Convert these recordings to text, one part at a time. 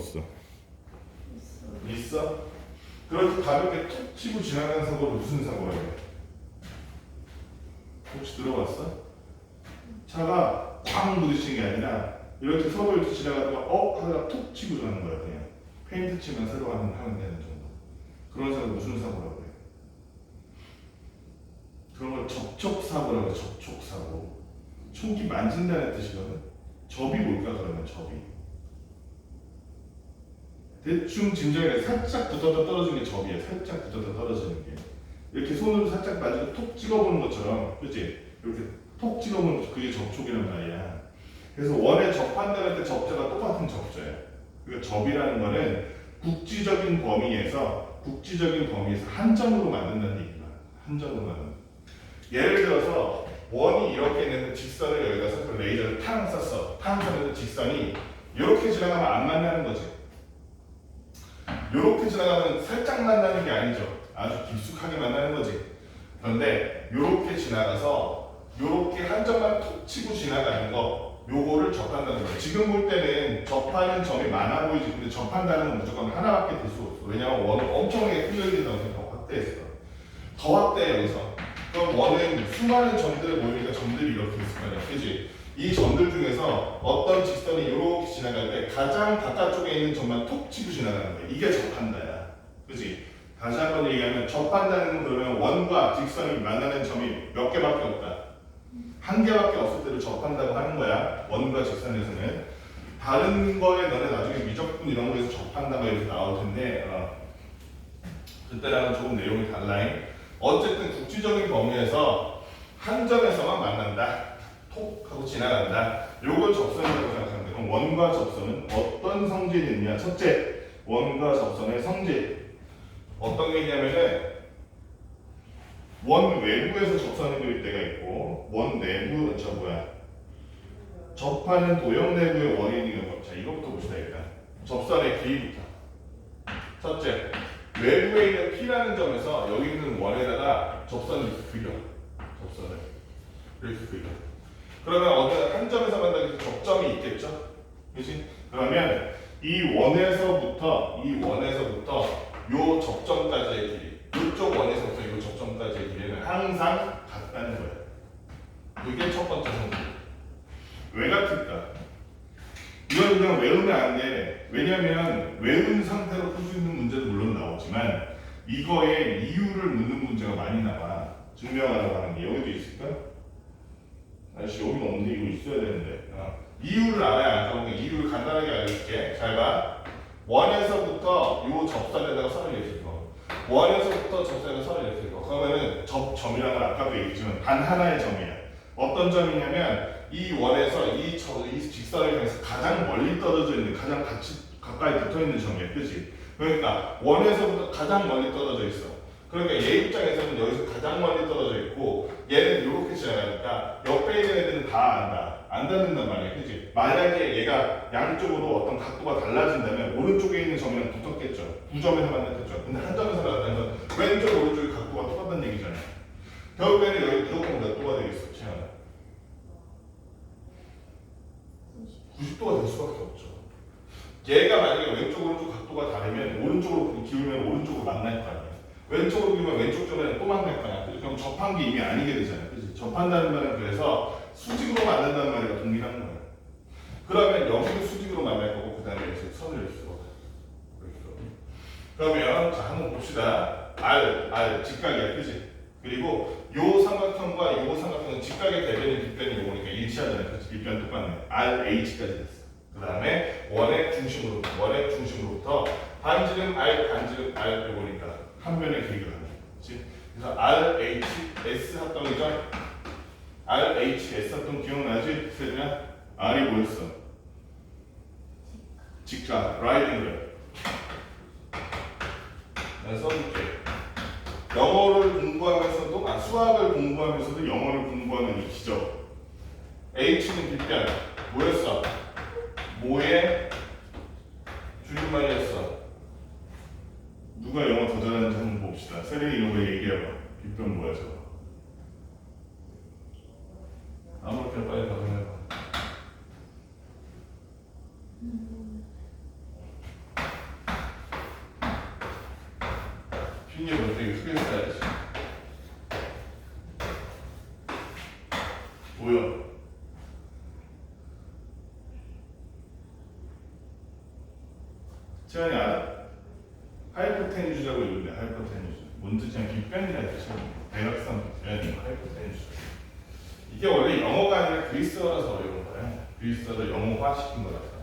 없어? 있어? 그렇게 가볍게 툭 치고 지나가는 사고를 무슨 사고라고 해? 혹시 들어봤어? 차가 쾅 부딪힌 게 아니라 이렇게 서로 이렇게 지나가다가 하다가 툭 치고 가는 거야. 그냥 페인트 치면 새로 하면 되는 정도. 그런 사고 무슨 사고라고 해? 그런 걸 접촉사고라고 해. 접촉사고. 총기 만진다는 뜻이거든. 접이 뭘까 그러면 접이. 대충 짐작해. 살짝 붙어서 떨어지는 게 접이야. 살짝 붙어서 떨어지는 게. 이렇게 손으로 살짝 만지고 톡 찍어보는 것처럼, 그렇지? 이렇게 톡 찍어보는 것, 그게 접촉이란 말이야. 그래서 원에 접한다는 때 접자가 똑같은 접자야. 그러니까 접이라는 거는 국지적인 범위에서 한 점으로 만든다는 얘기야. 한 점으로 만든다. 예를 들어서 원이 이렇게 있는 직선을 여기다 써서 레이저를 탕 썼어. 탕 쏘면 직선이 이렇게 지나가면 안 만나는 거지. 이렇게 지나가면 살짝 만나는 게 아니죠. 아주 깊숙하게 만나는 거지. 그런데 이렇게 지나가서 이렇게 한 점만 톡 치고 지나가는 거, 요거를 접한다는 거예요. 지금 볼 때는 접하는 점이 많아 보이지. 근데 접한다는 건 무조건 하나밖에 될 수가 없어. 왜냐면 원은 엄청나게 끌려진다고 생각하고 확대했어. 더 확대해 여기서. 그럼 원은 수많은 점들을 모이니까 점들이 이렇게 있을 거 아니야. 그지? 이 점들 중에서 어떤 직선이 이렇게 지나갈 때 가장 바깥쪽에 있는 점만 톡 치고 지나가는 거야. 이게 접한다야. 그지? 다시 한번 얘기하면 접한다는 건 그러면 원과 직선이 만나는 점이 몇 개밖에 없다. 한 개밖에 없을 때를 접한다고 하는 거야. 원과 직선에서는. 다른 거에 너네 나중에 미적분 이런 거에서 접한다고 이렇게 나올 텐데 그때랑은 조금 내용이 달라잉. 어쨌든 국지적인 범위에서 한 점에서만 만난다. 톡 하고 지나간다. 요걸 접선이라고 생각하는데 그럼 원과 접선은 어떤 성질이 있냐? 첫째, 원과 접선의 성질. 어떤 게 있냐면은 원 외부에서 접선이 될 때가 있고 원 내부, 접하는 도형 내부의 원이 있는 경우. 자, 이것부터 봅시다. 일단 접선의 길이부터. 첫째, 외부에 있는 P라는 점에서 여기 있는 원에다가 접선을 이렇게 그려. 접선을 이렇게 그려. 그러면 어느 한 점에서 만나기 위해서 접점이 있겠죠? 그렇지? 그러면 이 원에서부터 요 접점까지의 길이, 이쪽 원에서부터 이 접점까지의 길이는 항상 같다는 거예요. 그게 첫 번째 성질. 왜 같을까? 이건 그냥 외우면 안 돼. 왜냐면 외운 상태로 풀 수 있는 문제도 물론 나오지만 이거에 이유를 묻는 문제가 많이 나와. 증명하라고 하는 게 여기도 있을까? 아저씨 여기는 없는데 이거 있어야 되는데. 이유를 알아야 알까? 이유를 간단하게 알려줄게. 잘 봐. 원에서부터 요 접선에다가 선을 이렇게 그어. 원에서부터 접선에다가 선을 이렇게 그어. 그러면은 접점이라는 건 아까도 얘기했지만 단 하나의 점이야. 어떤 점이냐면 이 원에서 이 직선을 향해서 가장 멀리 떨어져 있는, 가장 가까이 붙어 있는 점이야. 그렇지? 그러니까 원에서부터 가장 멀리 떨어져 있어. 그러니까 얘 입장에서는 여기서 가장 멀리 떨어져 있고 얘는 이렇게 지나가니까 옆에 있는 애들은 다 안 닿는단 말이야. 그치? 만약에 얘가 양쪽으로 어떤 각도가 달라진다면 오른쪽에 있는 점이랑 붙었겠죠. 두 점에서 만났겠죠. 근데 한 점에서 만나면 왼쪽 오른쪽의 각도가 똑같다는 얘기잖아. 결국에는 여기 무조건 몇 도가 되겠어? 채연아? 90도가 될 수밖에 없죠. 얘가 만약에 왼쪽 오른쪽 각도가 다르면 오른쪽으로 기울면 오른쪽으로 만날 거 아니야. 왼쪽으로 기울면 왼쪽 점에 또 만날 거 아니야. 그럼 접한 게 이미 아니게 되잖아. 그치? 접한다는 말은 그래서 수직으로 만든다는 말이랑 동일한 거야. 그러면 여기도 수직으로 만날 거고 그 다음에 여기서 선을 이렇게 써. 그러면 자 한번 봅시다. R 직각이야. 그치? 그리고 요 삼각형과 요 삼각형은 직각의 대변인 빗변이 요거니까 일치하잖아요. 그치? 빗변 똑같네. RH까지 됐어. 그 다음에 원의 중심으로부터 반지름 R 요거니까 한 변의 길이가 가는 거지. 그래서 RHS 합동이죠. RHS 합동 기억나지? 세준아? R이 뭐였어? 직각, 라이딩을. 내가 써줄게. 영어를 공부하면서도, 수학을 공부하면서도 영어를 공부하는 이 기적. H는 빗변. 뭐였어? 뭐의 줄임말이었어? 누가 영어 더 잘하는지 한번 봅시다. 세린이 이런 거 얘기해봐. 빗변 뭐야 저거? 아무렇게나 빨리 답을 해봐. 흰색으로 되게 크게 써야지. 뭐야? 채연이 알아? 하이퍼텐유자고 이러는데 하이퍼텐유자. 뭔 뜻이냐? 빅변이라는 뜻이야. 대각선 빅변이 하이퍼텐유자. 이게 원래 영어가 아니라 그리스어라서 어려운 거야. 그리스어를 영어화시킨 거라서.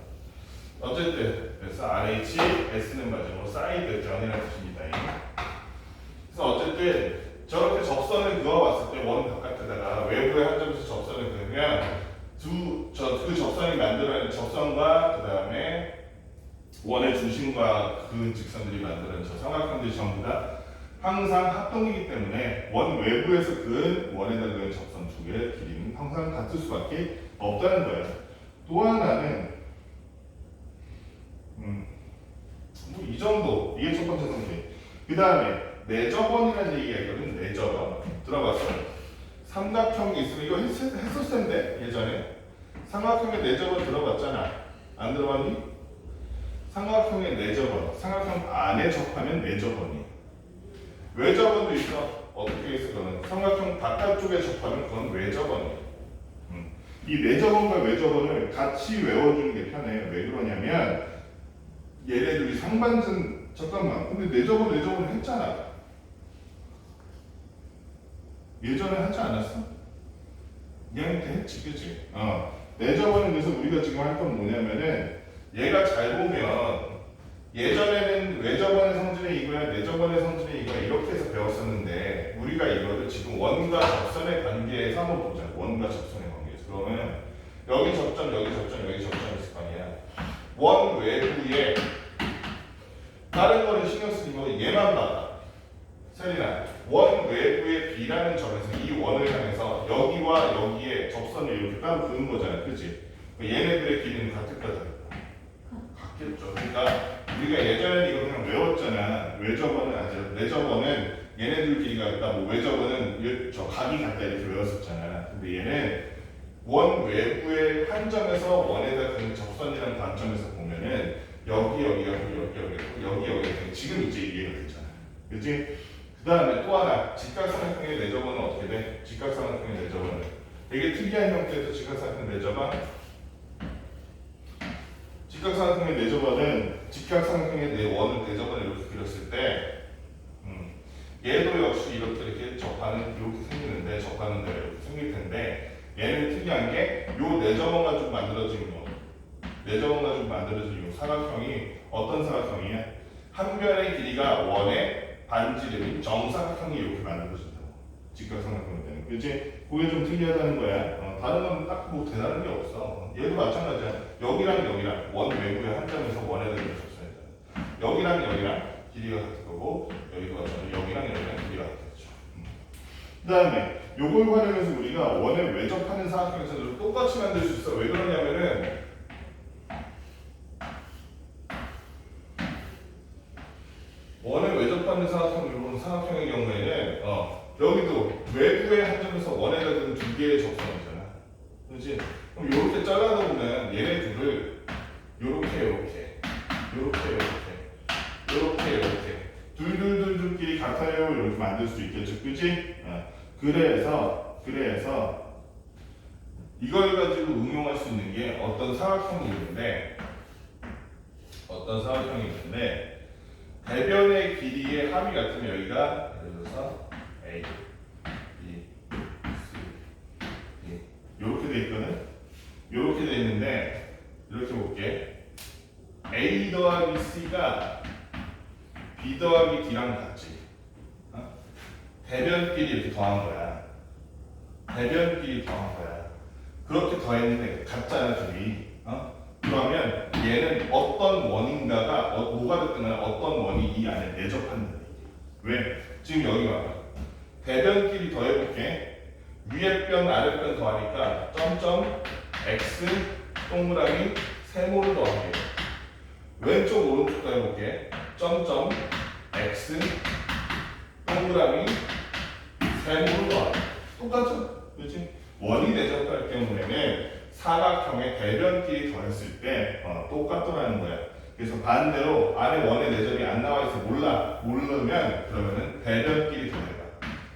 어쨌든 그래서 RH, S는 마지막으로 사이드 변이라는 뜻입니다. 그래서 어쨌든 저렇게 접선을 그어봤을 때 원 바깥에다가 외부의 한 점에서 접선을 그으면 그 접선이 만들어낸 접선과 그 다음에 원의 중심과 그 직선들이 만드는 저 삼각형들이 전부 다 항상 합동이기 때문에 원 외부에서 그은 원에다 그은 접선 두 개의 길이는 항상 같을 수밖에 없다는 거예요. 또 하나는 뭐 이 정도 이게 첫 번째 성질. 그 다음에 내접원이라는 얘기가 있거든. 내접원 들어봤어? 삼각형이 있으면 이거 했었을 텐데 예전에 삼각형의 내접원 들어봤잖아. 안 들어봤니? 삼각형의 내접원, 삼각형 안에 접하면 내접원이. 외접원도 있어. 어떻게 있어? 그거는 삼각형 바깥쪽에 접하면 그건 외접원이야. 이 내접원과 외접원을 같이 외워주는 게 편해요. 왜 그러냐면 얘네들이 상반선 잠깐만. 근데 내접원 했잖아. 예전에 하지 않았어? 얘한테 했지, 그치? 내접원은 그래서 우리가 지금 할 건 뭐냐면은 얘가 잘 보면 예전에는 외접원의 성질은 이거야, 내접원의 성질은 이거야 이렇게 해서 배웠었는데 우리가 이거를 지금 원과 접선의 관계에서 한번 보자. 원과 접선의 관계에서. 그러면 여기 접점, 여기 접점, 여기 접점 있을 거 아니야. 원 외부에 다른 거는 신경 쓰지 말고 얘만 봐봐. 세리나 원 외부의 B라는 점에서 이 원을 향해서 여기와 여기에 접선을 이렇게 따로 그은 거잖아, 그렇지? 얘네들의 길이는 같을 거다. 같겠죠. 그러니까 우리가 예전에 이거 그냥 외웠잖아. 외접원은 아니라 내접원은 얘네들 길이가 있다. 뭐 외접원은 저 각이 같다 이렇게 외웠었잖아. 근데 얘는 원 외부의 한 점에서 원에다 그은 접선이라는 관점에서 보면은 여기 지금 이제 이해가 됐잖아. 그렇지? 그 다음에 또 하나 직각삼각형의 내접원은 어떻게 돼? 직각삼각형의 내접원은 되게 특이한 형태에서 직각삼각형 내접원. 직각삼각형의 내접원은 직각삼각형의 내접원을 이렇게 그렸을 때 얘도 역시 이렇게 접하는 이렇게 생기는데 접하는 대로 이렇게 생길 텐데 얘는 특이한 게 요 내접원 가지고 만들어진 거. 내접원 가지고 만들어진 이 사각형이 어떤 사각형이야? 한 변의 길이가 원의 반지름인 정사각형이 이렇게 만들어진다고. 직각삼각형이 되는. 그치? 그게 좀 특이하다는 거야. 다른 건 딱 뭐 대단한 게 없어. 얘도 마찬가지야. 여기랑 원 외부의 한 점에서 원에 대는 접선이잖아. 여기랑 길이가 같을 거고 여기도 마찬가지로 여기랑 길이가 같겠죠. 그 다음에 요걸 활용해서 우리가 원에 외접하는 사각형에서도 똑같이 만들 수 있어. 왜 그러냐면은 원에 외접하는 사각형의 경우에는 여기도 외부의 한 점에서 원에다 그은 두 개의 접선이잖아. 그렇지? 그럼 이렇게 잘라다 보면 얘네 둘을 요렇게 둘끼리 같아요 이렇게 만들 수 있겠죠. 그렇지? 그래서 이걸 가지고 응용할 수 있는 게 어떤 사각형이 있는데 대변의 길이의 합이 같으면 여기가 예를 들어서 A, B, C, D 이렇게 돼 있거든. 이렇게 돼 있는데 이렇게 볼게. A 더하기 C가 B 더하기 D랑 같지. 대변끼리 이렇게 더한 거야. 그렇게 더했는데 같잖아 둘이. 그러면 얘는 어떤 원인가가 뭐가 됐든 간에 어떤 원이 이 안에 내접한다. 왜? 지금 여기 봐봐. 대변끼리 더해볼게. 위에 변 아래 변 더하니까 점점 x 동그라미 세모를 더할게. 왼쪽 오른쪽 더해볼게. 점점 x 동그라미 세모를 더할게. 똑같죠? 그렇지? 원이 내접할 경우에는 사각형의 대변끼리 더했을 때 똑같더라는 거야. 그래서 반대로 안에 원의 내점이 안 나와 있어 모르면 그러면은 배변끼리 더해봐.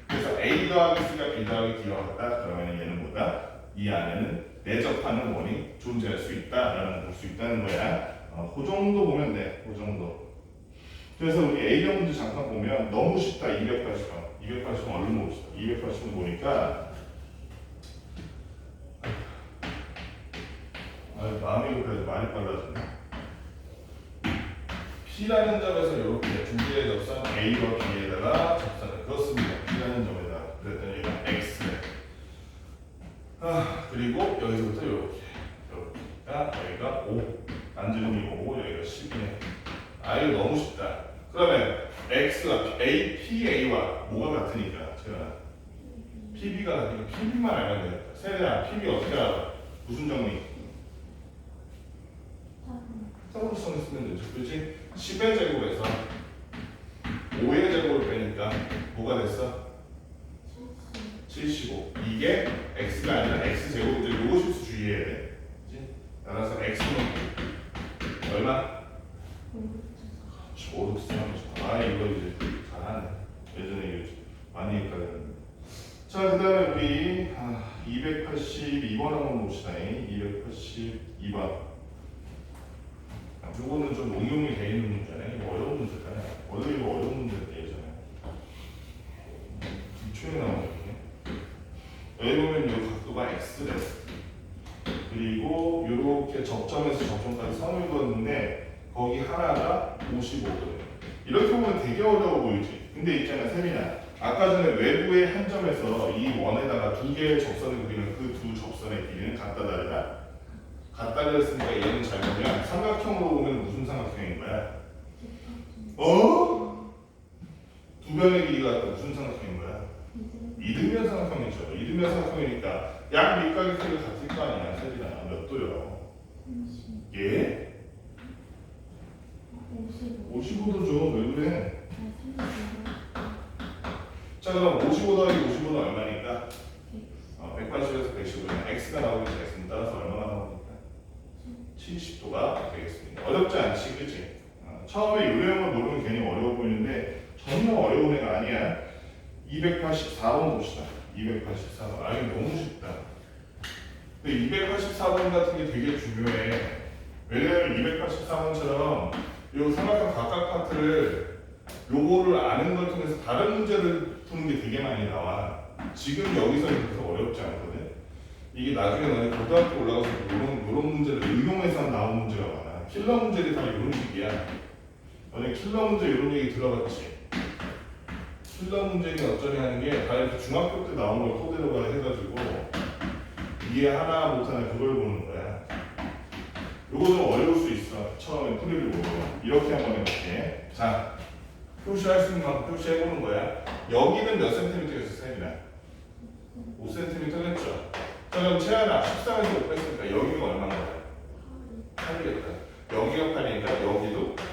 그래서 A 더하기 C가 B 더하기 D와 같다. 그러면 얘는 뭐다? 이 안에는 내접하는 원이 존재할 수 있다라는 걸 볼 수 있다는 거야. 그 정도 보면 돼. 그 정도. 그래서 우리 A형 문제 잠깐 보면 너무 쉽다. 280원. 280원 얼른 봅시다. 280원 보니까 마음이 그래도 많이 빨라졌네. P라는 점에서 이렇게 두 개의 접선 A와 B에다가 접선을 그었습니다. P라는 점에다 그랬더니 얘가 X래. 그리고 여기서부터 이렇게 여기가 5 안지름이 5 여기가 10이네. 이거 너무 쉽다. 그러면 X가 A, PA와 뭐가 같으니까 제가 PB가 같으니까 PB만 알면 되겠다. 세대야 PB 어떻게 알아? 무슨 정리? 사고성을 쓰면 되죠. 그렇지? 10의 제곱에서 5의 제곱을 빼니까 뭐가 됐어? 75. 이게 x가 아니라 x 제곱인데 요거 실수 주의해야 돼. 그렇지? 따라서 x는 얼마? 5, 6, 3, 이거 이제 잘하네. 예전에 이거 많이 헷갈렸는데. 자, 그 다음에 우리 282번 한번 봅시다. 282번. 요거는 좀 응용이 되어 있는 문제네. 이거 어려운 문제잖아요. 원래 이거 어려운 문제인데 예전에. 기초에 나오는 게. 여기 보면 이 각도가 x래. 그리고 이렇게 접점에서 접점까지 선을 그었는데 거기 하나가 55도예요. 이렇게 보면 되게 어려워 보이지. 근데 있잖아, 세민아. 아까 전에 외부의 한 점에서 이 원에다가 두 개의 접선을 그리면 그 두 접선의 길이는 같다 다르다? 같다 그랬으니까 얘는 잘 보면 삼각형으로 보면 무슨 삼각형인 거야? 두 변의 길이가 같다. 무슨 삼각형인 거야? 이등변 삼각형이죠. 이등변 삼각형이니까 약 밑각의 크기가 같을 거 아니야, 세빈아. 몇 도요? 예? 55도죠. 왜 그래? 자, 그럼 55 더하기 55는 얼마니까? 180에서 115는 x가 나오겠죠. x는 따라서 얼마나 나옵니까? 70도가 되겠습니다. 어렵지 않지, 그치? 처음에 이 내용을 모르면 괜히 어려워 보이는데 전혀 어려운 애가 아니야. 284번 봅시다. 284번. 이거 너무 쉽다. 근데 284번 같은 게 되게 중요해. 왜냐면 284번처럼 이 삼각형 각각 파트를 요거를 아는 걸 통해서 다른 문제를 푸는 게 되게 많이 나와. 지금 여기서는 그래서 어렵지 않거든. 이게 나중에 너네 고등학교 올라가서 이런 문제를 응용해서 나온 문제가 많아. 킬러 문제들이 다 이런 식이야. 너네 킬러 문제 이런 얘기 들어봤지? 킬러 문제는 어쩌냐 하는 게 다 이렇게 중학교 때 나온 걸 토대로 해가지고 이해 하나 못하나 그걸 보는 거야. 요거 좀 어려울 수 있어. 처음에 풀이를 보고. 이렇게 한번 해볼게. 자, 표시할 수 있는 만큼 표시해보는 거야. 여기는 몇 센티미터였어, 세민아? 5cm겠죠? 자, 그럼 채연아 14에서 5 뺐으니까 여기가 얼마인 거야? 8이겠다. 여기가 8이니까 여기도 8.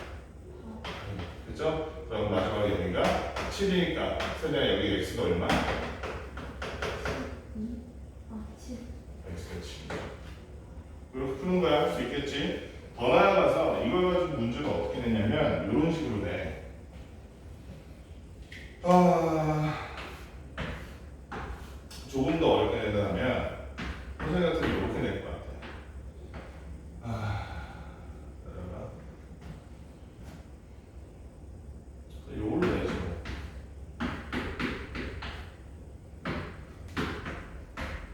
그쵸? 그럼 마지막에 여기가 7이니까 세연아 여기 x가 얼마? x가 7. 이렇게 푸는 거야. 할 수 있겠지? 더 나아가서 이걸 가지고 문제가 어떻게 되냐면 이런 식으로 돼. 조금 더 어렵게 된다면 선생님 같은 게 이렇게 될 것 같아. 따라가. 요걸로 내야지.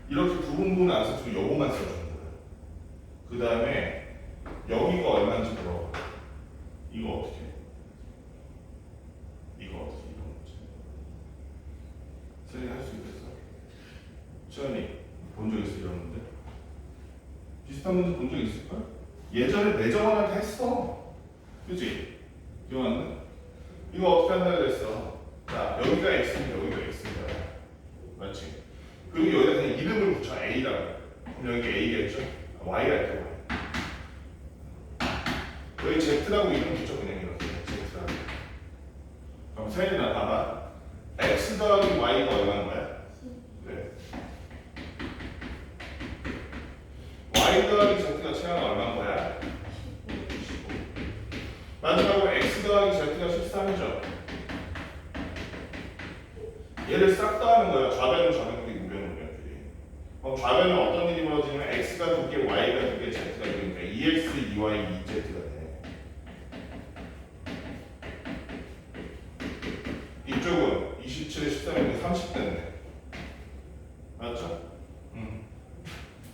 이렇게 부분 안 써주고 요거만 써주는 거야. 그 다음에 여기가 얼마인지 물어봐. 이거 어떻게 해? 이거 어떻게 이런 거지? 선생님 할 수 있겠어? 시연이 본 적 있어 이런 문제? 비슷한 문제 본 적 있을걸? 예전에 내정원한테 했어. 그치? 기억나는? 이거 어떻게 한다 그랬어? 자, 여기가 x인데 여기가 x인 거야. 맞지? 그리고 여기다 그냥 이름을 붙여. A라고. 그럼 여기 A겠죠? Y가 있다고 해. 여기 Z라고 이름 붙여. 그냥 이렇게 Z라고. 그럼 세연이나 봐봐. X 더하기 Y가 얼마인 거야? 그래. Y 더하기 Z가 채가 얼마인 거야? 15. 마지막으로 x 더하기 z가 13이죠. 얘를 싹 더하는 거야. 좌변은 좌변끼리, 우변은 우변끼리. 그럼 좌변은 어떤 일이 벌어지냐면 x가 2개, y가 2개, z가 2개니까 2x, 2y, 2z가 돼. 이쪽은 27에 13인데 30 됐네. 맞죠?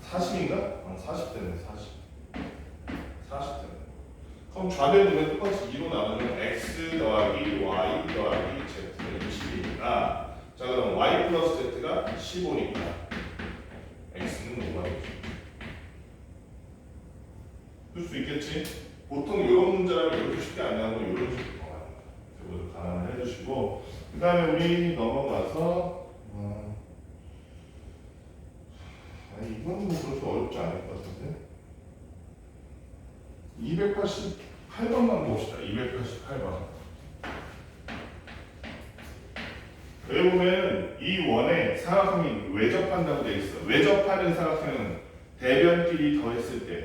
40인가? 40 됐네. 40 됐네. 그럼 좌변 두면 똑같이 2로 나누면 x 더하기 y 더하기 z가 20이니까 자 그럼 y 플러스 z가 15니까 x는 5가 되죠. 쓸 수 있겠지? 보통 이런 문제라면 이렇게 쉽게 안 나오고 이런 식으로 나와요. 이것도 감안을 해주시고 그 다음에 우리 넘어가서 이건 뭐 그렇게 어렵지 않을 것 같은데 288번만 봅시다. 288번. 여기 보면 이 원에 사각형이 외접한다고 되어 있어. 외접하는 사각형은 대변끼리 더했을 때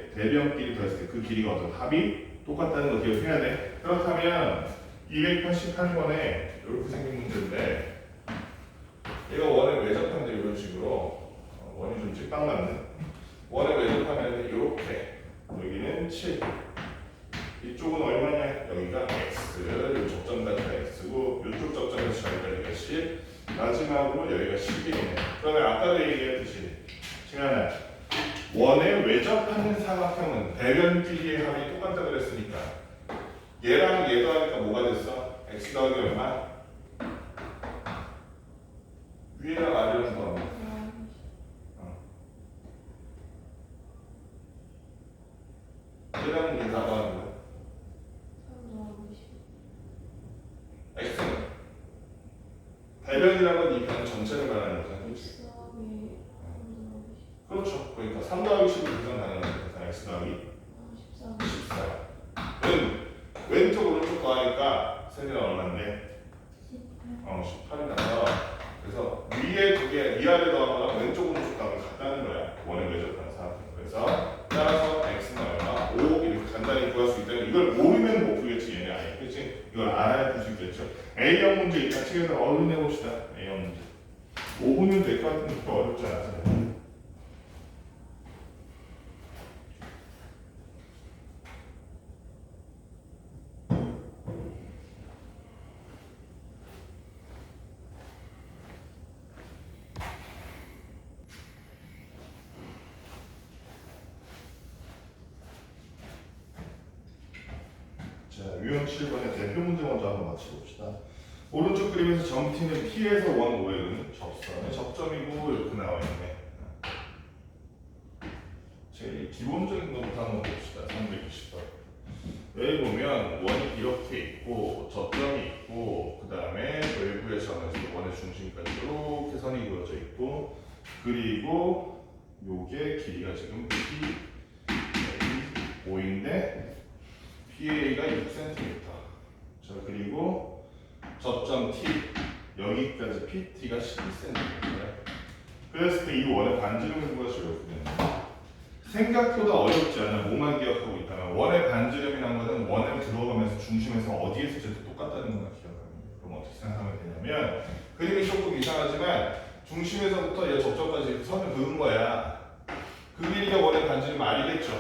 그 길이가 어떤 합이 똑같다는 거 기억해야 돼. 그렇다면 288번에 이렇게 생긴 문제인데 얘가 원에 외접한데 이런 식으로 원이 좀 찌빵 맞네. 원에 외접하면 이렇게 여기는 7 이쪽은 얼마냐? 여기가 x 이 접점까지가 x고 이쪽 접점에서 여기까지가 10 마지막으로 여기가 10이네. 그러면 아까도 얘기했듯이 시간에 원에 외접하는 사각형은 대변끼리의 합이 똑같다 그랬으니까 얘랑 얘 더하니까 뭐가 됐어? x 더하기 얼마? 위에랑 아래랑 더하면 얘랑 얘 다 더하는 거야. x는 대변이라는 건 이 변 전체를 말하는 거잖아. 그렇죠. 그러니까 3 더하기 10을 계산하는 거니까 x 더하기 14은 왼쪽 오른쪽 더하니까 세개가 얼마인데? 18이 나서 그래서 위에 두 개, 위아래 더하거나 왼쪽 오른쪽 더하면 같다는 거야. 원에 외접하는 사각형. 그래서 따라서 x는 얼마? 5 이렇게 간단히 구할 수 있다면 이걸 모르면 못 풀겠지. 얘네 아예. 그렇지? 이걸 알아야 풀 수 있겠죠. A형 문제 일단 책에서 얼른 해봅시다. A형 문제 5분은 될 것 같은데 그렇게 어렵지 않아요. 자, 유형 7번의 대표 문제 먼저 한번 맞춰봅시다. 오른쪽 그림에서 점T는 P에서 원 5획은 접선의 접점이고 이렇게 나와 있네. 제일 기본적인 것부터 한번 봅시다. 360도. 여기 보면 원이 이렇게 있고 접점이 있고 그 다음에 외부의 점에서 원의 중심까지 이렇게 선이 그어져 있고 그리고 요게 길이가 지금 P5인데 PA가 6cm. 자 그리고 접점 T 여기까지 PT가 12cm. 그랬을 때 이 원의 반지름을 구하시려 했거든요. 생각보다 어렵지 않아. 뭐만 기억하고 있다면 원의 반지름이라는 것은 원에 들어가면서 중심에서 어디에서 제도 똑같다는 것만 기억합니다. 그럼 어떻게 생각하면 되냐면 그림이 조금 이상하지만 중심에서부터 이 접점까지 선을 그은 거야. 그 길이가 원의 반지름 R이겠죠.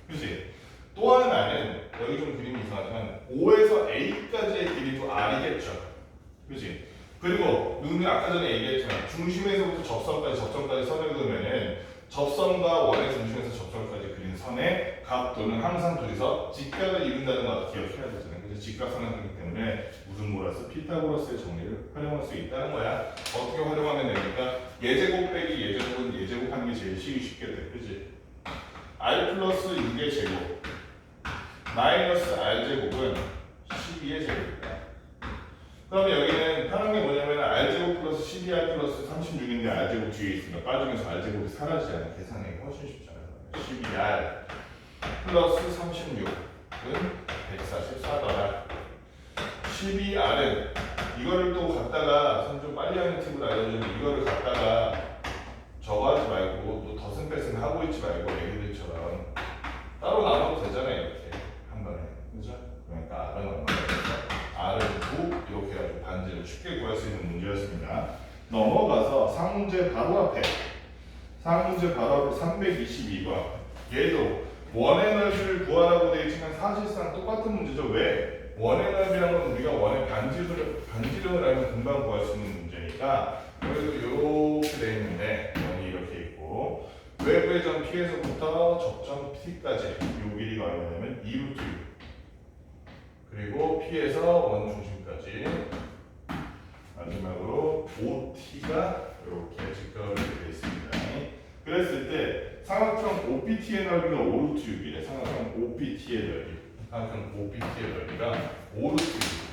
그렇지? 또 하나는 여기 좀 그림이 이상하지만 O에서 A까지의 길이도 R이겠죠. 그렇지? 그리고 눈이 아까 전에 얘기했지만 중심에서부터 접점까지 선을 그으면은 접선과 원의 중심에서 접점까지 그린 선의 각도는 항상 둘이서 직각을 이룬다는 걸 기억해야 되잖아요. 그래서 직각선을 그리기 때문에 무슨 모라스 피타고라스의 정리를 활용할 수 있다는 거야. 어떻게 활용하면 되니까 예제곱 빼기 예제곱은 예제곱 하는 게 제일 쉽게 돼. 그치? R 플러스 6의 제곱 마이너스 R 제곱은 12의 제곱이다. 그럼 여기는 편한 게 뭐냐면 R제곱 플러스 12R 플러스 36인데 R제곱 뒤에 있으니까 빠지면서 R제곱이 사라지잖아요. 계산하기 훨씬 쉽잖아요. 12R 플러스 36은 144더라. 12R은 이거를 또 갖다가 선 좀 빨리 하는 팁을 알려주면 이거를 갖다가 저거 하지 말고 또 더승 뺏승 하고 있지 말고 애기들처럼 따로 나눠도 되잖아요. 이렇게 한 번에. 그죠? 그러니까 쉽게 구할 수 있는 문제였습니다. 넘어가서 상문제 바로 앞에 322번. 얘도 원의 넓이를 구하라고 되어 있지만 사실상 똑같은 문제죠. 왜? 원의 넓이란 건 우리가 원의 반지름을 알면 금방 구할 수 있는 문제니까 여기도 이렇게 되어 있는데 원이 이렇게 있고 외부의 점 P에서부터 접점 T까지 이 길이가 얼마냐면 2루트 6 그리고 P에서 원 중심까지 마지막으로 OT가 이렇게 직각으로 되어 있습니다. 그랬을 때 삼각형 OPT의 넓이가 5루트 6이래. 삼각형 OPT의 넓이. 삼각형 OPT의 넓이가 5루트 6이래.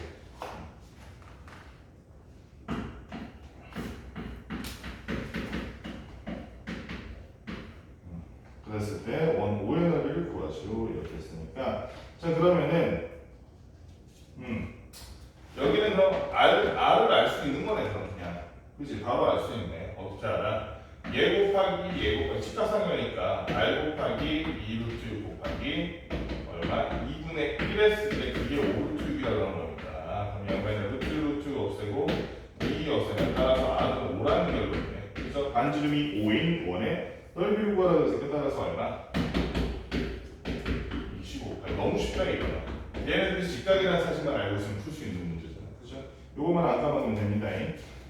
그랬을 때 원 5의 넓이를 구하시오. 이렇게 했으니까 자 그러면은 여기는 그럼 R을 알 수 있는 거네 그럼 그냥 그치 바로 알 수 있네. 어떻게 알아? 얘 곱하기 직각상이니까 R 곱하기 2루트 6 곱하기 얼마? 2분의 1 했을 때 그게 5루트 6이라고 하는 겁니다. 그럼 양변에 루트 없애고 2 없애면 따라서 R은 5라는 결론이네. 그래서 반지름이 5인 원의 넓이를 구하라고 해서 따라서 얼마? 25. 너무 쉽다 이거는. 얘는 그래서 직각이라는 사실만 알고 있으면 풀 수 있는 문제잖아. 그죠? 요거만 안 까먹으면 됩니다.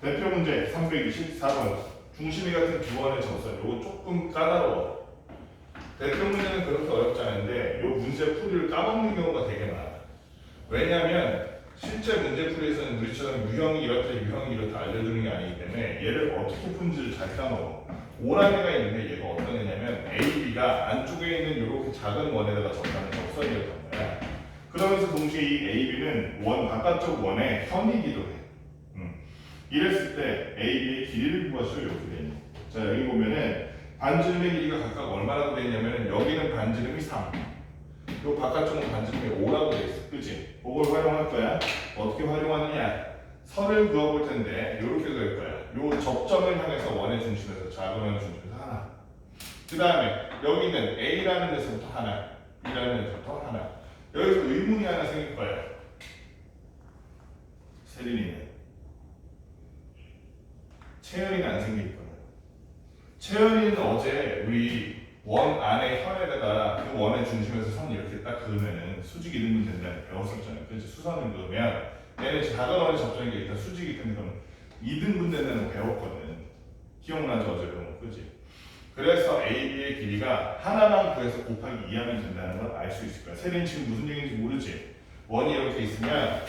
대표 문제 324번. 중심이 같은 두 원의 점선. 요거 조금 까다로워. 대표 문제는 그렇게 어렵지 않은데 요 문제 풀이를 까먹는 경우가 되게 많아. 왜냐하면 실제 문제 풀이에서는 우리처럼 유형이 이렇다 알려주는 게 아니기 때문에 얘를 어떻게 푼지를 잘 까먹어. 오란 애가 있는데 얘가 어떤 애냐면 AB가 안쪽에 있는 이렇게 작은 원에다가 접하는 접선이었던 거야. 그러면서 동시에 이 AB는 원 바깥쪽 원의 현이기도 해. 이랬을 때 AB의 길이를 구하시오. 이렇게 돼 있는. 자 여기 보면은 반지름의 길이가 각각 얼마라고 돼 있냐면은 여기는 반지름이 3. 요 바깥쪽은 반지름이 5라고 돼 있어. 그치? 그걸 활용할 거야. 어떻게 활용하느냐? 선을 그어볼 텐데 이렇게 될 거야. 요 접점을 향해서 원의 중심에서 작은 원의 중심에서 하나. 그 다음에 여기는 A라는 데서부터 하나, B라는 데서부터 하나. 여기서 의문이 하나 생길 거야. 세린이는 채연이는 안 생길 거야. 채연이는 어제 우리 원 안에 현에다가 그 원의 중심에서 선 이렇게 딱 그으면은 수직 이등분 된다는 배웠었잖아요. 그렇지? 수선을 그으면 얘는 작은 원의 접점이 일단 수직이 텐데 그럼 이등분 된다는 거 배웠거든. 기억나죠? 어제 배운 거. 그치? 그래서 AB의 길이가 하나만 구해서 곱하기 2하면 된다는 걸 알 수 있을 거야. 세린이 지금 무슨 얘기인지 모르지? 원이 이렇게 있으면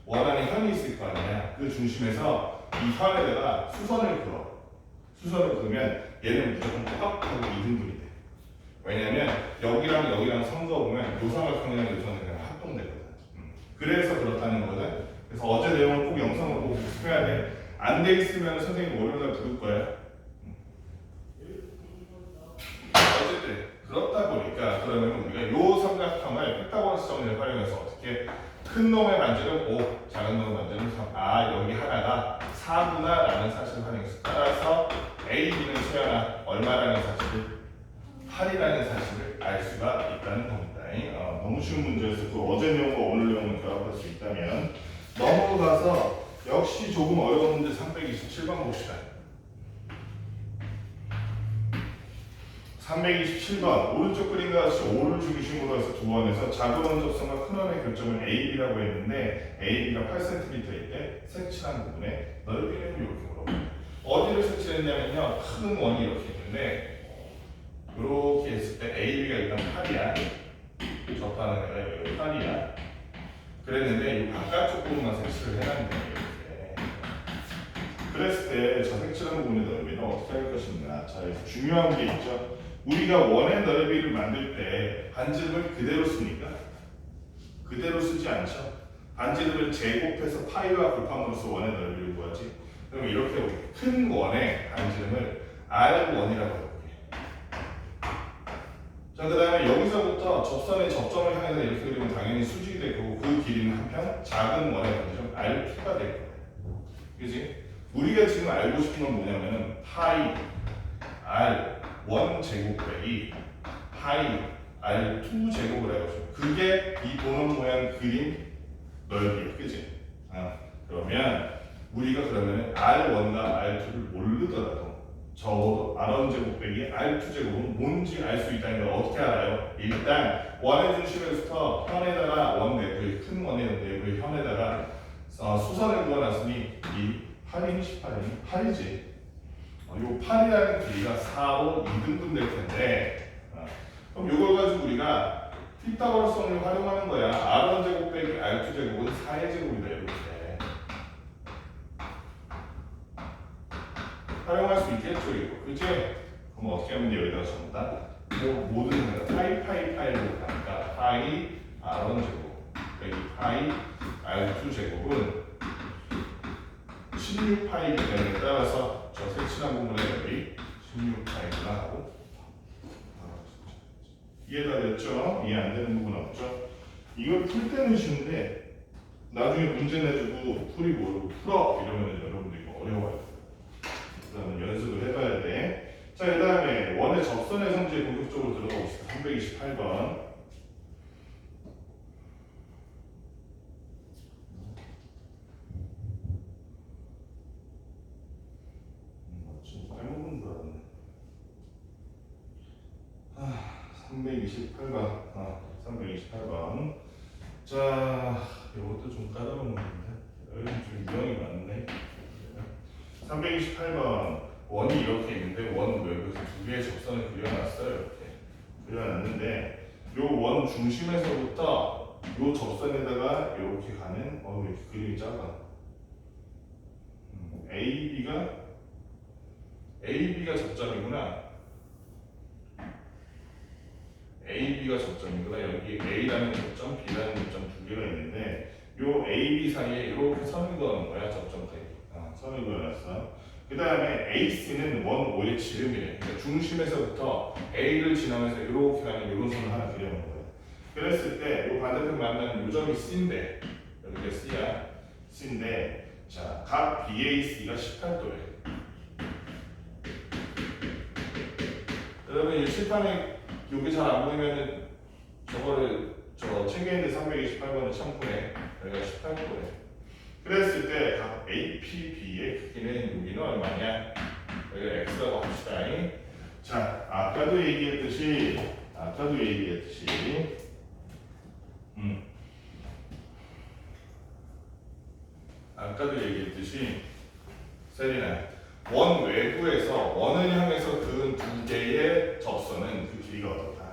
원 안에 현이 있을 거 아니야. 그 중심에서 이 현에다가 수선을 그어. 수선을 그으면 얘는 무조건 똑같하고 이등분이 돼. 왜냐면 여기랑 선 그어보면 요삼각형이랑 요선은 그냥 합동되거든. 그래서 그렇다는 거거든. 그래서 어제 내용을 꼭 영상으로 꼭 해야 돼. 안 돼 있으면 선생님 월요일날 부를 거야. 어쨌든 그렇다 보니까 그러면 우리가 요 삼각형을 피타고라스 정리를 활용해서 어떻게 큰 놈의 반지름 5, 작은 놈의 반지름 3. 아 여기 하나가 4구나 라는 사실을 활용해서 따라서 AB는 채연아 얼마라는 사실을 8이라는 사실을 알 수가 있다는 겁니다. 너무 쉬운 문제였을 거 어제 내용과 오늘 내용을 결합할 수 있다면 넘어가서 역시 조금 어려운 문제 327번 봅시다. 327번 오른쪽 그림과 같이 5를 중심으로 해서 두 원에서 작은 원 접선과 큰 원의 교점을 AB라고 했는데 AB가 8cm일 때 색칠한 부분에 넓이는 이렇게 물어봐요. 어디를 색칠했냐면요 큰 원이 이렇게 있는데 이렇게 했을 때 AB가 일단 8이야. 접하는 애가 여기 8이야. 그랬는데 이 바깥쪽 부분만 색칠을 해놨는 거예요. 이렇게. 그랬을 때 저 색칠한 부분의 넓이는 어떻게 할 것인가. 자 여기서 중요한 게 있죠. 우리가 원의 넓이를 만들 때 반지름을 그대로 씁니까? 그대로 쓰지 않죠. 반지름을 제곱해서 파이와 곱함으로써 원의 넓이를 구하지. 그럼 이렇게 우리 큰 원의 반지름을 R1이라고 해볼게요. 자, 그 다음에 여기서부터 접선의 접점을 향해서 이렇게 그리면 당연히 수직이 될 거고 그 길이는 한편 작은 원의 반지름 R2가 될 거예요. 그지? 우리가 지금 알고 싶은 건 뭐냐면은 파이 R1 제곱 빼기 파이 R2 제곱을 해가지고 그게 이 도넛 모양 그림 넓이에요. 그지? 그러면 우리가 그러면 R1과 R2를 모르더라도 적어도 R1제곱 빼기 R2제곱은 뭔지 알 수 있다는 걸 어떻게 알아요? 일단 원의 중심에서부터 현에다가 원 내부의 큰 원의 내부의 현에다가 수선을 그어놨으니 이 8이니 18이니 8이지. 요 8이라는 길이가 4, 5, 2등분 될 텐데 그럼 요걸 가지고 우리가 피타고라스성을 활용하는 거야. R1제곱 빼기 R2제곱은 4의 제곱이다 이렇게 활용할 수 있겠죠 이거 그치? 그럼 어떻게 하면 돼? 여기다가 전부 다 모든 파이로 가니까 파이 R1제곱 빼기 파이 R2제곱은 16파이기 때문에 따라서 저 색칠한 부분에 여기 16파이구나 하고 이해가 됐죠? 이해 안 되는 부분 없죠? 이걸 풀 때는 쉬운데 나중에 문제 내주고 풀이 모르고 풀어 이러면 여러분들 이거 어려워요. 그러면 연습을 해봐야 돼. 자, 그 다음에 원의 접선의 성질에 본격적으로 들어가 봅시다. 328번. 지금 잘못은 줄 알았네. 328번. 328번. 자, 이것도 좀 까다로운 건데. 여기 좀 유형이 많네. 328번. 원이 이렇게 있는데 원 외부에서 두 개의 접선을 그려놨어요. 이렇게 그려놨는데 요 원 중심에서부터 요 접선에다가 이렇게 가는 이렇게 그림이 작아. AB가 접점이구나. AB가 접점이구나. 여기 A라는 접점, B라는 접점 두 개가 있는데 요 AB 사이에 이렇게 선을 그어놓은 거야. 접점까지. 선을 그어놨어. 그 다음에 AC는 원 O의 지름이래. 그러니까 중심에서부터 A를 지나면서 이렇게 가는 이런 선을 하나 그려놓은 거예요. 그랬을 때 이 반대편 만나는 요점이 C인데 여기가 C야. C인데 자, 각 BAC가 18도래. 여러분 이 칠판에 여기 잘 안 보이면은 저거를 저 책에 있는 328번을 참고해. 여기가 18도래. 그랬을 때 각 APB의 크기는 여기는 얼마냐? 여기가 X라고 합시다. 자, 아까도 얘기했듯이 세리나 원 외부에서 원을 향해서 그은 두 개의 접선은 그 길이가 어떻다?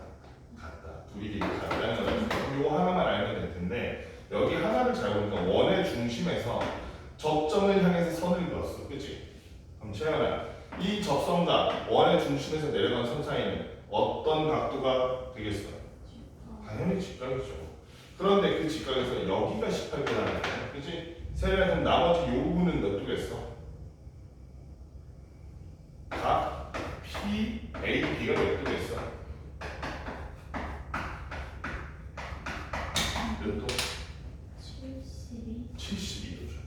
같다. 둘이 길이가 같다는 거다. 그럼 이거 하나만 알면 될 텐데 여기 하나를 잘 보니까 원의 중심에서 접점을 향해서 선을 그었어. 그치? 그럼 채연아 이 접선과 원의 중심에서 내려간 선 사이는 어떤 각도가 되겠어? 당연히 직각이죠. 그런데 그 직각에서 여기가 18도라는 거야. 그치? 세연아 그럼 나머지 이 부분은 몇 도겠어? 각 P, A, B가 몇 도겠어? 몇 도? 72도죠.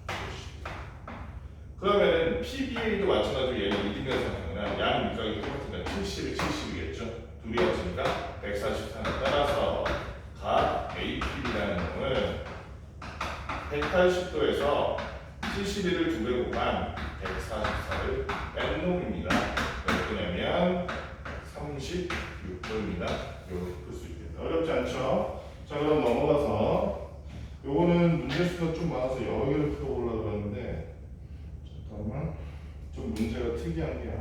그러면은 PBA도 마찬가지로 얘는 이등변상이나 양 밑각이 똑같으니까 70이 70이겠죠. 둘이 합치니까 144를 따라서 각 APB라는 놈을 180도에서 71을 두 배 곱한 144를 뺀 놈입니다. 몇 도냐면 36도입니다. 이렇게 풀 수 있겠다. 어렵지 않죠? 자, 그럼 넘어가서 요거는 문제수가 좀 많아서 여러 개를 풀어보려고 그러는데 잠깐만 좀 문제가 특이한 게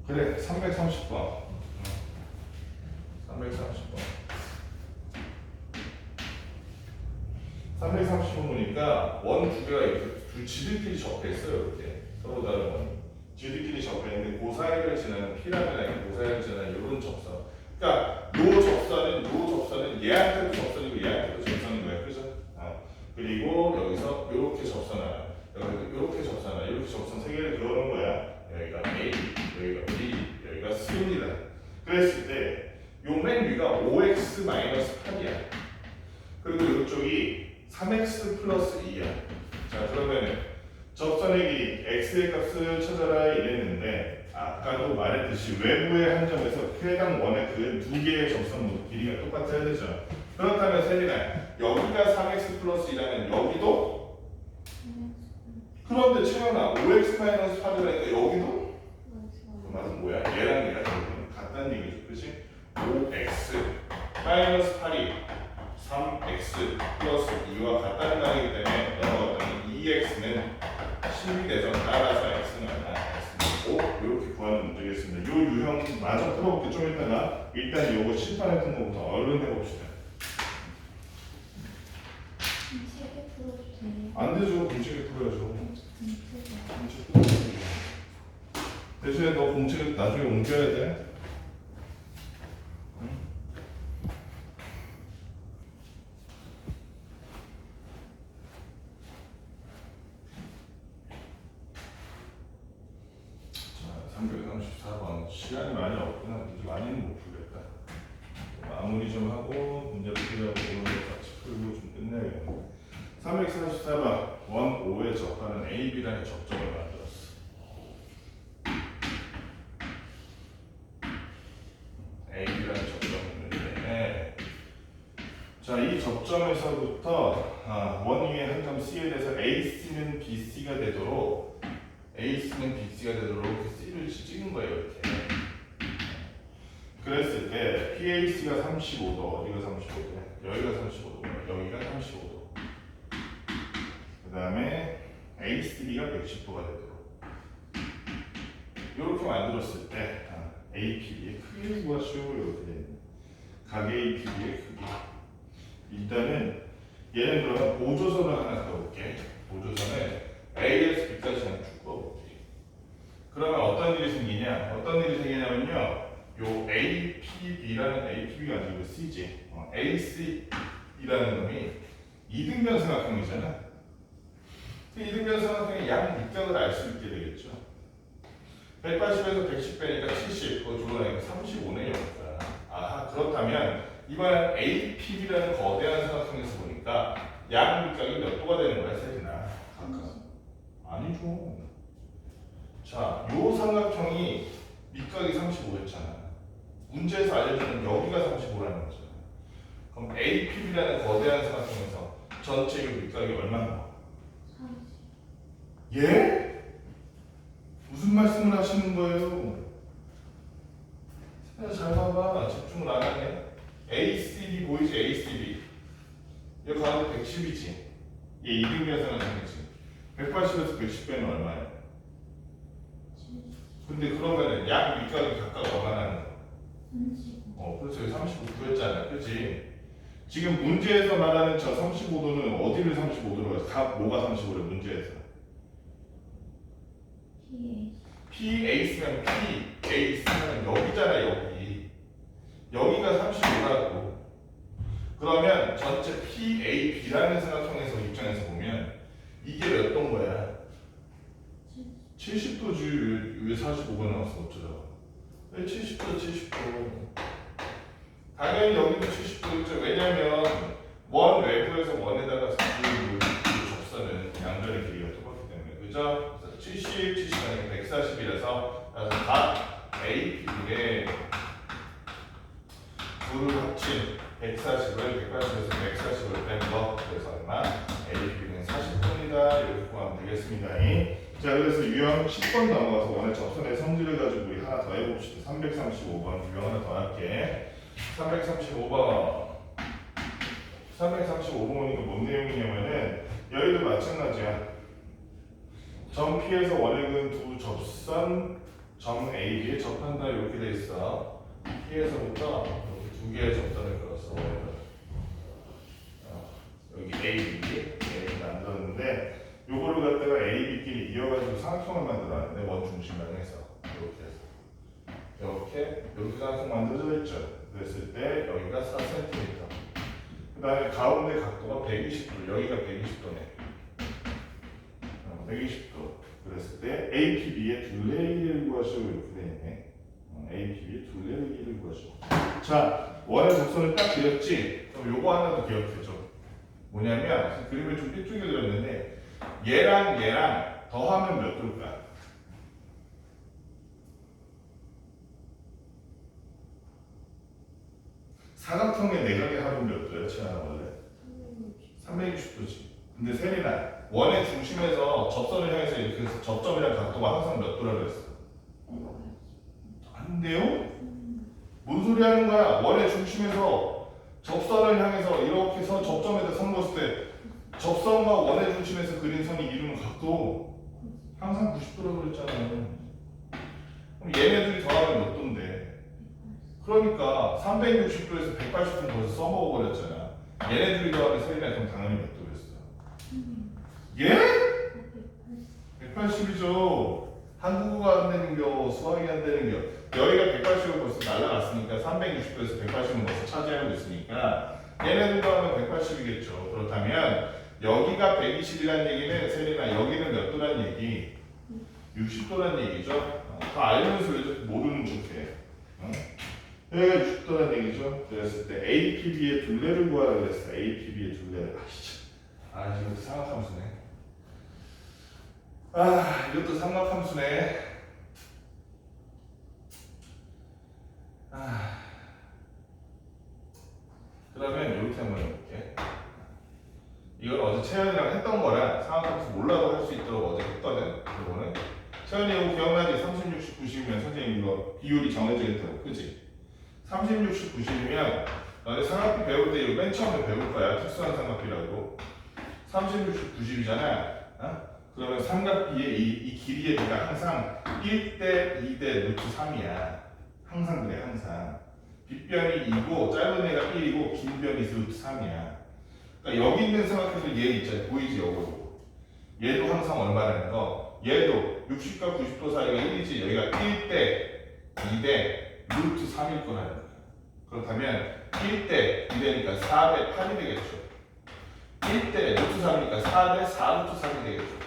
그래 330번 330번 보니까 원 두 개가 이렇게 지들끼리 접해 있어요. 이렇게 서로 다른 원 지들끼리 접해 있는데 그 사이를 지나는 P라는 라인 그 사이를 지나는 이런 접선 그러니까 요 접선은 얘한테도 접선이고 얘한테도 접선인 거야. 그죠? 그리고 여기서 이렇게 접선하나 이렇게 접선하나 이렇게 접선 세 개를 그어놓은 거야. 여기가 A, 여기가 B, 여기가 C입니다. 그랬을 때 요 맨 위가 5x-8이야. 그리고 이쪽이 3x 플러스 2야. 자, 그러면 접선의 길이 x의 값을 찾아라 이랬는데 아까도 말했듯이 외부의 한 점에서 해당 원의 그 두 개의 접선 길이가 똑같아야 되죠. 그렇다면 세리나 여기가 3x 플러스 2라면 여기도 그런데 채연아 5x-8이라니까 여기도 그 말은 뭐야? 얘랑 얘가 같다는 얘기죠. 그치? 5x-8이 3x 플러스 2와 같다는 말이기 때문에 넘어갔더니 2x는 10이 돼서 따라서 x는 얼마? x는 5 이렇게 구하는 문제겠습니다. 요 유형 마저 풀어볼게 좀 이따가 일단 요거 심판했던 것부터 얼른 해봅시다. 책에 풀어도 돼요? 안 되죠. 공책에 풀어야죠. 책에. 공책 풀어야죠. 대신에 너 공책 나중에 옮겨야 돼. 자, 334번 시간이 많이 없구나. 문제 많이는 못 풀겠다. 마무리 좀 하고 문제 풀이하고 오늘 같이 풀고 좀 끝내야겠네. 344번 원 5에 접하는 A, B라는 접점을 만들었어. A, B라는 접점이 있는데 자, 이 접점에서부터 원 위에 한 점 C에 대해서 AC는 BC가 되도록 AC는 BC가 되도록 C를 찍은 거예요. 이렇게. 그랬을 때 PAC가 35도, 어디가 35도냐? 여기가 35도고요. 여기가 35도. 그 다음에 ACB가 110도가 되도록 이렇게 만들었을 때 APB의 크기를 구하시오. 이렇게 되는 각 APB의 크기. 일단은 얘는 그러면 보조선을 하나 그어볼게. 보조선을 A에서 B까지 그냥 쭉 그어볼게. 그러면 어떤 일이 생기냐? 어떤 일이 생기냐면요. 요 APB라는 APB가 아니고 C지. AC이라는 놈이 이등변 삼각형이잖아. 그 이등변 삼각형의 양 밑각을 알 수 있게 되겠죠. 180에서 110 빼니까 70, 그거 줄어나니까 35네 여기가. 아하, 그렇다면 이번엔 APB라는 거대한 삼각형에서 보니까 양 밑각이 몇 도가 되는 거야, 세진아? 각각. 아니죠. 자, 요 삼각형이 밑각이 35였잖아. 문제에서 알려주는 여기가 35라는 거죠. 그럼 APB라는 거대한 삼각형에서 전체 요 밑각이 얼마나? 예? 무슨 말씀을 하시는 거예요? 잘 봐봐. 집중을 안 하네. ACB 보이지? ACB. 여기 가운데 110이지. 얘 이등변 삼각형이지. 180에서 110 빼면 얼마야? 근데 그러면은 양 밑각이 각각 얼마나 하는 거야? 35. 그렇죠. 35도였잖아. 그치? 지금 문제에서 말하는 저 35도는 어디를 35도로 가서 다 뭐가 35래 문제에서? PAC면 PAC면 여기잖아. 여기가 35라고. 그러면 전체 PAB라는 삼각형에서 입장에서 보면 이게 몇 도인 거야? 70도지. 왜 45가 나왔어? 어쩌다가? 왜 70도, 70도. 당연히 여기도 70도겠죠. 왜냐면 원 외부에서 원에다가 그 접선은 양변의 길이가 똑같기 때문에. 그죠? 그래서 70, 70이 140이라서 각 APB의 둘을 합친 140을 180에서 140을 뺀 거. 그래서 얼마? APB는 40분이다. 이렇게 구하면 되겠습니다. 자, 그래서 유형 10번 넘어가서 원의 접선의 성질을 가지고 우리 하나 더 해봅시다. 335번 유형 하나 더 할게. 335번 335번이니까 뭔 내용이냐면은 여기도 마찬가지야. 점 P에서 원액은 두 접선 점 AB에 접한다 이렇게 돼 있어. P에서부터 이렇게 두 개의 접선을 그었어. 여기 A 만들었는데 요거를 갖다가 A, B끼리 이어가지고 삼각형을 만들었는데 원 중심만 해서 이렇게 삼각형 만들어져 있죠. 그랬을 때 여기가 4cm. 그 다음에 가운데 각도가 120도. 여기가 120도네. 120도. 그랬을 때 APB의 둘레의 길이를 구하시오. 이렇게 돼 있네. APB의 둘레의 길이를 구하시오. 자, 원의 곡선을 딱 그렸지? 그럼 요거 하나 더 기억해줘. 뭐냐면 그림을 좀 삐뚤게 그렸는데 얘랑 더하면 몇 도일까? 사각형의 내각의 합은 몇 도야? 지나나 원래? 360도지. 근데 세린아, 원의 중심에서 접선을 향해서 이렇게 해서 접점이랑 각도가 항상 몇 도라 그랬어? 안 돼요? 뭔 소리 하는 거야? 원의 중심에서 접선을 향해서 이렇게 해서 접점에다 선 봤을 때 접선과 원의 중심에서 그린 선이 이루는 각도 항상 90도라고 그랬잖아요. 그럼 얘네들이 더하면 몇 도인데? 그러니까 360도에서 180도 벌써 써먹어버렸잖아. 얘네들이 더하면 세린아 그럼 당연히 몇 도였어? 예? 180이죠. 한국어가 안 되는겨, 수학이 안 되는겨. 여기가 180을 벌써 날라갔으니까 360도에서 180은 벌써 차지하고 있으니까 얘네들도 하면 180이겠죠. 그렇다면 여기가 120이라는 얘기는 세린아 여기는 몇 도란 얘기? 60도란 얘기죠. 다 알면서 왜 모르는 척해? 여기가 60도란 얘기죠. 그랬을 때 APB의 둘레를 구하라 그랬어. APB의 둘레를. 이것도 삼각함수네. 이것도 삼각함수네. 그러면 이렇게 한번 해볼게. 이걸 어제 채연이랑 했던 거라 삼각함수 몰라도 할 수 있도록 어제 했거든. 이거는 채연이 이거 기억나지? 30, 60, 90이면 선생님 이거 비율이 정해져 있다고, 그지? 30, 60, 90이면 너네 삼각비 배울 때 이거 맨 처음에 배울 거야. 특수한 삼각비라고. 30, 60, 90이잖아. 그러면 삼각비의 이 길이의 비가 항상 1대 2대 루트 3이야. 항상 그래, 항상. 빗변이 2고 짧은 애가 1이고 긴 변이 루트 3이야. 그러니까 여기 있는 삼각형도 얘 있잖아. 보이지, 요거. 얘도 항상 얼마라는 거. 얘도 60과 90도 사이가 1이지. 여기가 1대 2대 루트 3일 거라는 거야. 그렇다면 1대 2대니까 4대 8이 되겠죠. 1대 루트 3이니까 4대 4 루트 3이 되겠죠.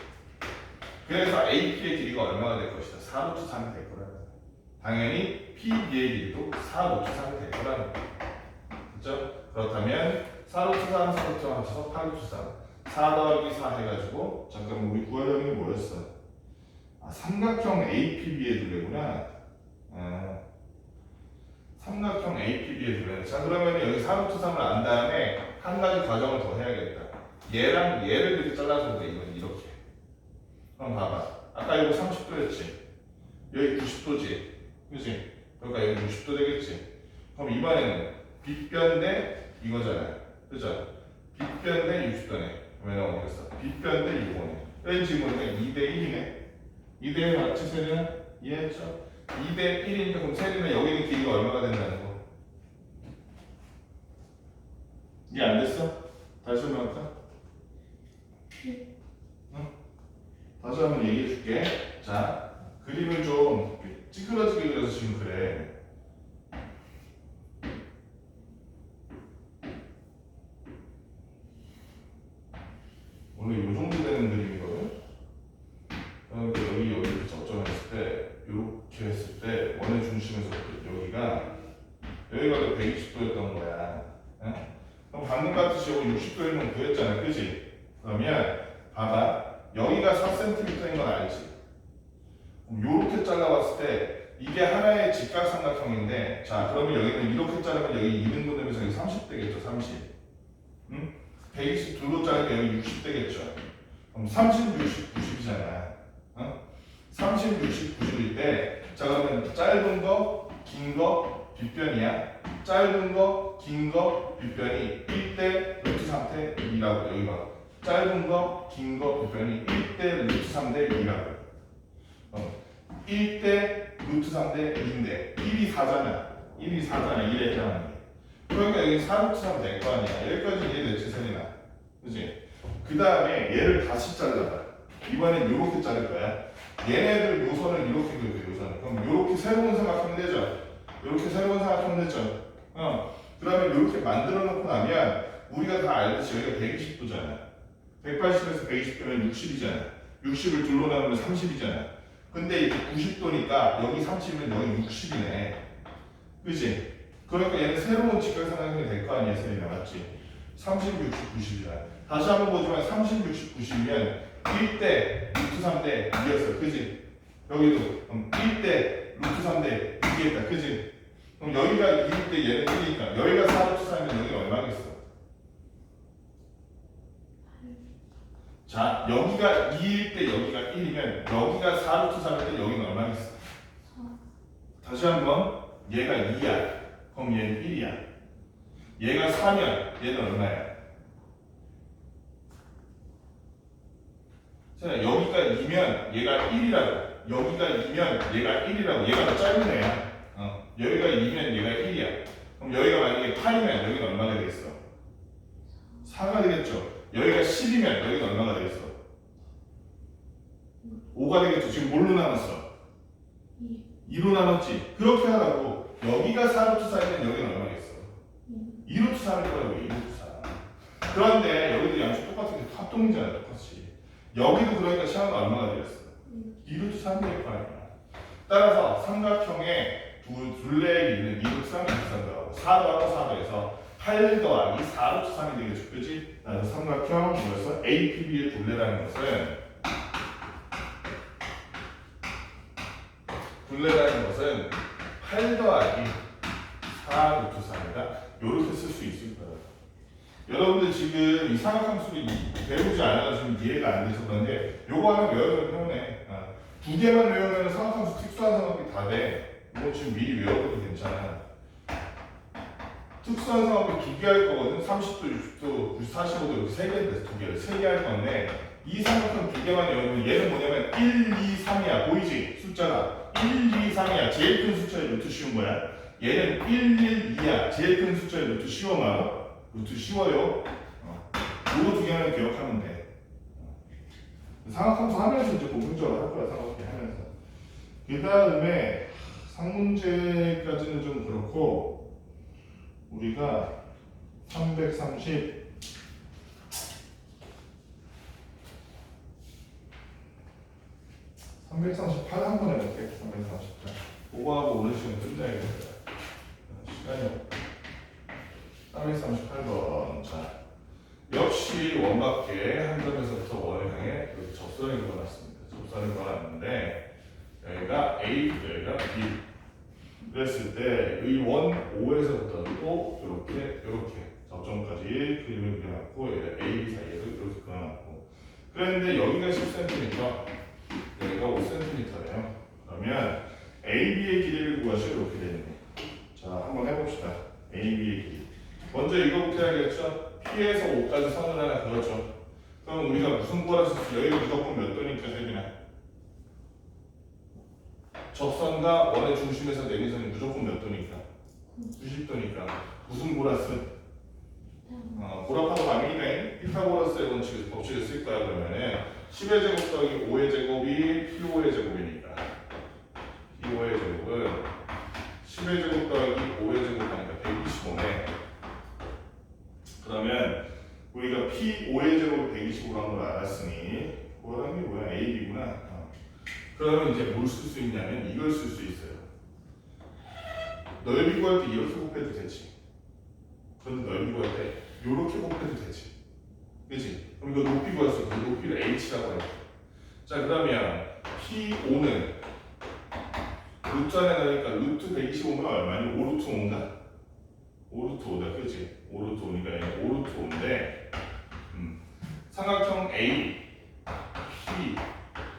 그래서 AP의 길이가 얼마가 될 것이다? 4 루트 3이 될 거라는 거야. 당연히 PB의 길이도 4 루트 3이 될 거라는 거야. 그렇죠? 그렇다면 4 루트 3, 4 루트 3 합쳐서 8 루트 3. 4 더하기 4 해가지고 잠깐만 우리 구하려는 게 뭐였어? 삼각형 APB의 둘레구나. 삼각형 APB의 둘레. 자, 그러면 여기 4 루트 3을 안 다음에 한 가지 과정을 더 해야겠다. 얘랑 얘를 이렇게 잘라서 그래. 이건 이렇게. 그럼 봐봐. 아까 이거 30도였지. 여기 90도지. 그치? 그러니까 여기 60도 되겠지. 그럼 이번에는 빗변 대 이거잖아. 그죠? 빗변 대 60도네. 왜 나오겠어? 빗변 대 이거네. 왠지 모르니까 2대 1이네. 2대 1 맞지, 세리나? 이해했죠? 2대 1이니까 그럼 세리나 여기 있는 길이가 얼마가 된다는 거? 이해 안 됐어? 다시 한번 할까? 응? 다시 한번 얘기해 줄게. 자, 그림을 좀 찌그러지게 그려서 지금 그래. 원래 요 정도 되는 그림이거든? 그러니까 여기 이렇게 접점했을 때, 이렇게 했을 때, 원의 중심에서 여기가 120도였던 거야. 응? 그럼 방금 같이 여기 60도이면 구했잖아. 그지? 그러면, 봐봐. 여기가 4cm인 건 알지? 이렇게 잘라봤을 때 이게 하나의 직각삼각형인데 자 그러면 여기는 이렇게 자르면 여기 2등분 되면서 여기 30 되겠죠. 30 응? 122로 자르면 여기 60 되겠죠. 그럼 30, 60, 90이잖아. 응? 30, 60, 90일 때 자 그러면 짧은 거, 긴 거, 빗변이야. 짧은 거, 긴 거, 빗변이 1대 루트 3대 2라고 여기 봐. 짧은 거, 긴 거, 빗변이 1대 루트 3대 2라고 1대 루트 3대 2인데 1이 4잖아. 1이 4잖아. 1에 해당하는 게. 그러니까 여기 4 루트 3 될 거 아니야. 여기까지 이해됐지, 세린아? 그치? 그 다음에 얘를 다시 잘라봐. 이번엔 이렇게 자를 거야. 얘네들 요선을 이렇게 그려줘, 요선을. 그럼 이렇게 새로운 삼각형 되죠? 이렇게 새로운 삼각형 되죠? 그러면 이렇게 만들어 놓고 나면 우리가 다 알듯이 여기가 120도잖아. 180에서 120도면 60이잖아. 60을 둘로 나누면 30이잖아. 근데 이제 90도니까 여기 30이면 여기 60이네. 그치? 그러니까 얘는 새로운 직각삼각형이 될 거 아니야, 세린아. 맞지? 30, 60, 90이라. 다시 한번 보지만 30, 60, 90이면 1대 루트 3대 2였어. 그치? 여기도 그럼 1대 루트 3대 2겠다. 그치? 그럼 여기가 2일 때 얘는 1이니까 여기가 4 루트 3이면 여기 얼마겠어? 자, 여기가 2일 때 여기가 1이면 여기가 4루트 3일 때 여기는 얼마겠어? 4. 다시 한번 얘가 2야. 그럼 얘는 1이야. 얘가 4면 얘는 얼마야? 자, 여기가 2면 얘가 1이라고. 여기가 2면 얘가 1이라고. 얘가 더 짧은 애야. 여기가 2면 얘가 1이야. 그럼 여기가 만약에 8이면 여기는 얼마가 되겠어? 4가 되겠죠. 여기가 10이면 여기는 얼마가 되겠어? 5가 되겠죠. 지금 뭘로 나눴어? 2로 나눴지. 그렇게 하라고. 여기가 4루트 4이면 여기는 얼마겠어? 2루트 4일 거라고. 2루트 4. 그런데 여기도 양식 똑같은 게 합동이잖아. 똑같이. 여기도 그러니까 시간은 얼마가 되겠어? 2루트 3이 될 거 아니야. 따라서 삼각형의 둘레에 있는 2루트 3이 비슷한다고. 4더하고 4더해서 8 더하기 4루트 3이 되겠죠. 그치? 그래서 삼각형 뭐였어? APB의 둘레라는 것은 8 더하기 4루트 3이다. 이렇게 쓸 수 있을 거예요. 여러분들 지금 이 삼각함수를 배우지 않아서 지금 이해가 안 돼서 그런데 요거 하나 외우면 편해. 두 개만 외우면 삼각함수 특수한 삼각이 다 돼. 이거 지금 미리 외워도 괜찮아. 특수한 상황을 두 개 할 거거든. 30도, 60도, 45도 이렇게 세 개, 두 개를 세 개 할 건데 이 삼각형 두 개만 외우면 얘는 뭐냐면 1, 2, 3이야. 보이지? 숫자가 1, 2, 3이야. 제일 큰 숫자의 루트 씌운 거야. 얘는 1, 1, 2야. 제일 큰 숫자의 루트 씌워 봐. 루트 쉬워요. 이거 두 개만 기억하면 돼. 삼각함수 하면서 이제 본격적으로 할 거야. 삼각함수 하면서. 그 다음에 상문제까지는 좀 그렇고 우리가 338 한번 해볼게. 338 그거하고 오늘 시간 끝내야겠다. 시간이 없다. 338번. 자, 역시 원밖에 한 점에서부터 원을 향해 이렇게 접선이 그어놨습니다. 접선이 그어놨는데 여기가 A, 여기가 B 그랬을 때 이 원 O에서부터 또 이렇게 접점까지 그림을 그려놨고 여기가 A, B 사이에도 이렇게 그어놨고 그랬는데 여기가 10cm 여기가 5cm래요. 그러면 AB의 길이를 구하시오. 이렇게 되겠네. 자, 한번 해봅시다. AB의 길이 먼저 이거부터 해야겠죠? P에서 5까지 선을 하나 그었죠. 그럼 우리가 무슨 구하라 썼어? 여기가 무조건 몇 도니까 세빈아? 접선과 원의 중심에서 내리선이 무조건 몇 도니까? 90도니까 무슨 보라스? 보라파도 방향이네. 피타고라스의 법칙을 쓸 거야. 그러면은 10의 제곱 더하기 5의 제곱이 P5의 제곱이니까 P5의 제곱은 10의 제곱 더하기 5의 제곱 하니까 125네. 그러면 우리가 P5의 제곱을 125로 한 걸 알았으니 그거랑 게 뭐야? AB구나. 그러면 이제 뭘 쓸 수 있냐면 이걸 쓸 수 있어요. 넓이 구할 때 이렇게 곱해도 되지. 그런데 넓이 구할 때 이렇게 곱해도 되지. 그치? 그럼 이거 높이 구할 수 있고 높이를 H라고 해. 자, 그러면 P5는 루트 안에 넣으니까 루트 125면 얼마니? 5루트 5인가? 5루트 5다. 그치? 5루트 5니까 얘는 5루트 5인데 삼각형 A, P,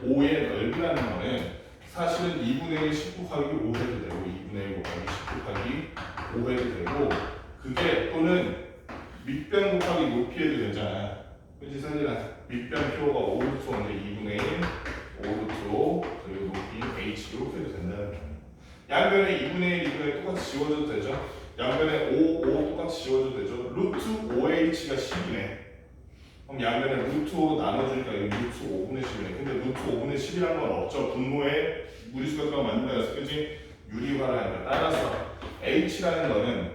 5의 넓이라는 거는 사실은 2분의 1 10 곱하기 5해도 되고 2분의 1 곱하기 10 곱하기 5해도 되고 그게 또는 밑변 곱하기 높이해도 되잖아. 그치? 사실은 밑변 표가 5루트 5인데 2분의 1 5루트 5 그리고 높이 H 이렇게 해도 된다는 거예요. 양변에 2분의 1, 2분의 1 똑같이 지워줘도 되죠? 양변에 5, 5 똑같이 지워줘도 되죠? 루트 5H가 10이네. 그럼 양변에 루트 5로 나눠주니까 여기 루트 5분의 10이네. 근데 루트 5분의 10이라는 건 없죠. 분모에 무리수가 들어가면 안 된다 그랬어. 그치? 유리화를 하니까. 따라서 H라는 거는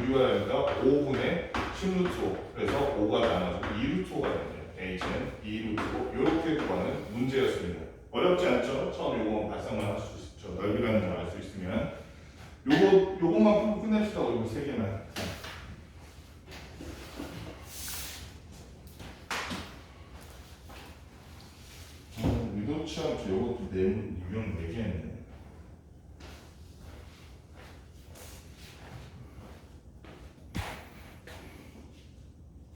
유리화라니까 5분의 10루트 5. 그래서 5가 나눠지고 2루트 5가 되네요. H는 2루트 5. 이렇게 구하는 문제였습니다. 어렵지 않죠? 처음 요거 발상만 할 수 있죠. 넓이라는 걸 알 수 있으면. 요것만 풀고 끝냅시다. 이거 3개만. 유도치암 요것도 유형 4개 했네.